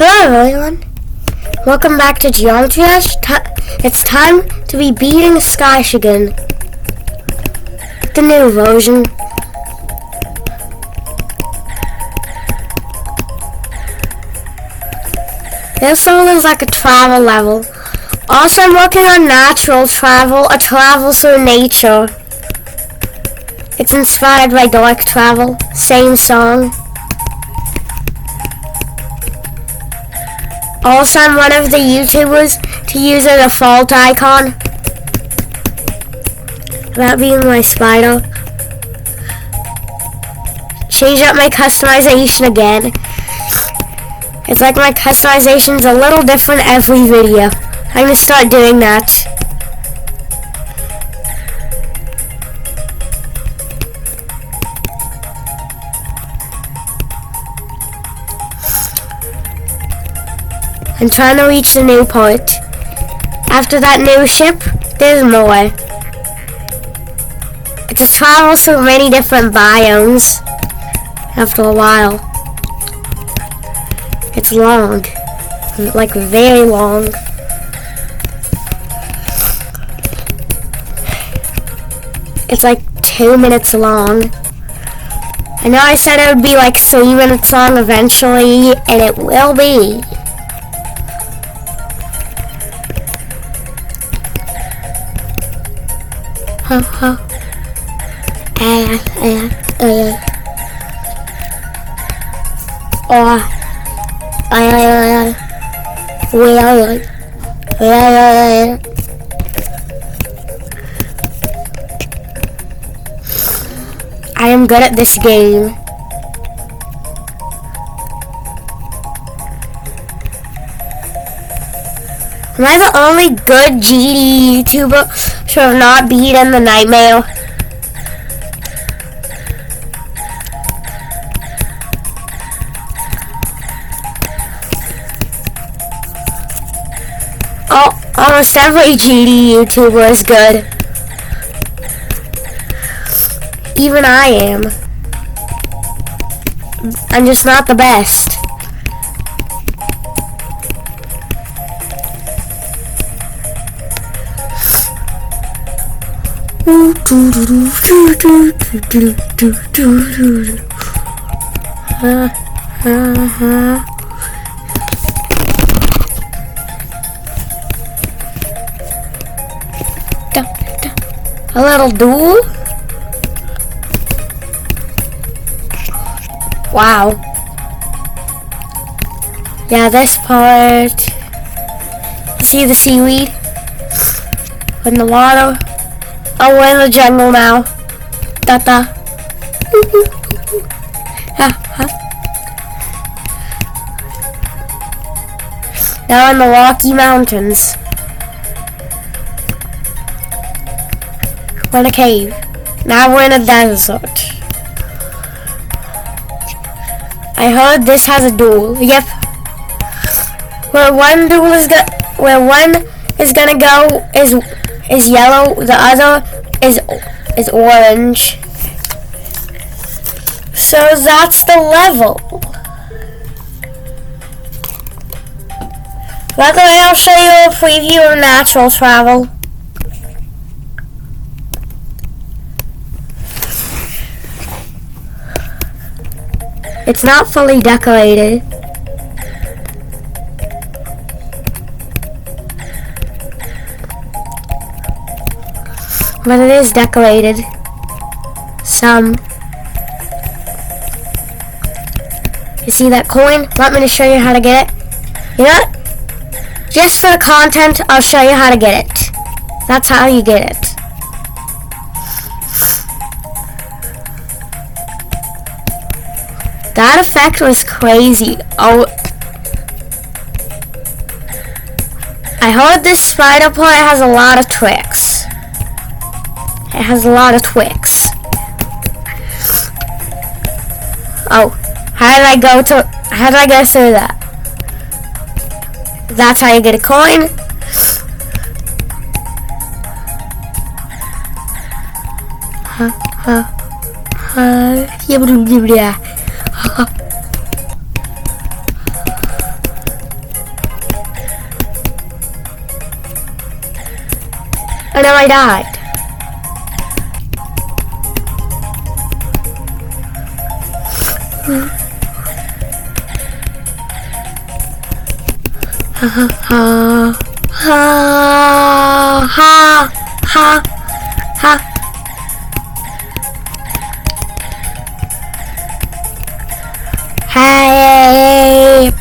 Hello everyone, welcome back to Geometry Dash. It's time to be beating Skychigun, the new version. This level is like a travel level. Also, I'm working on natural travel, a travel through nature. It's inspired by Dark Travel, same song. Also, I'm one of the YouTubers to use a default icon. That being my spider. Change up my customization again. It's like my customization's a little different every video. I'm gonna start doing that. I'm trying to reach the new part. After that new ship, there's more. It's a travel through many different biomes. After a while. It's long. Like very long. It's like 2 minutes long. I know I said it would be like 3 minutes long eventually, and it will be. I am good at this game. Am I the only good GD YouTuber to have not beaten the nightmare? Oh, almost every GD YouTuber is good. Even I am. I'm just not the best. A little duel? Wow. Yeah, this part. See the seaweed? In the water. Oh, we're in the jungle now. Ta-ta. Now in the Rocky Mountains. We're in a cave. Now we're in a desert. I heard this has a duel. Yep. Where one is gonna go is yellow. The other is orange. So that's the level. Luckily, I'll show you a preview of natural travel. It's not fully decorated. But it is decorated. Some. You see that coin? Want me to show you how to get it? You know what? Just for the content, I'll show you how to get it. That's how you get it. That effect was crazy. Oh, I heard this spider part has a lot of tricks. It has a lot of tricks. Oh, how did I go through that? That's how you get a coin. And then I died. Ha ha ha ha ha ha. Hey,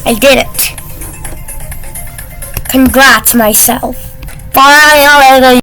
I did it. Congrats myself. Bye.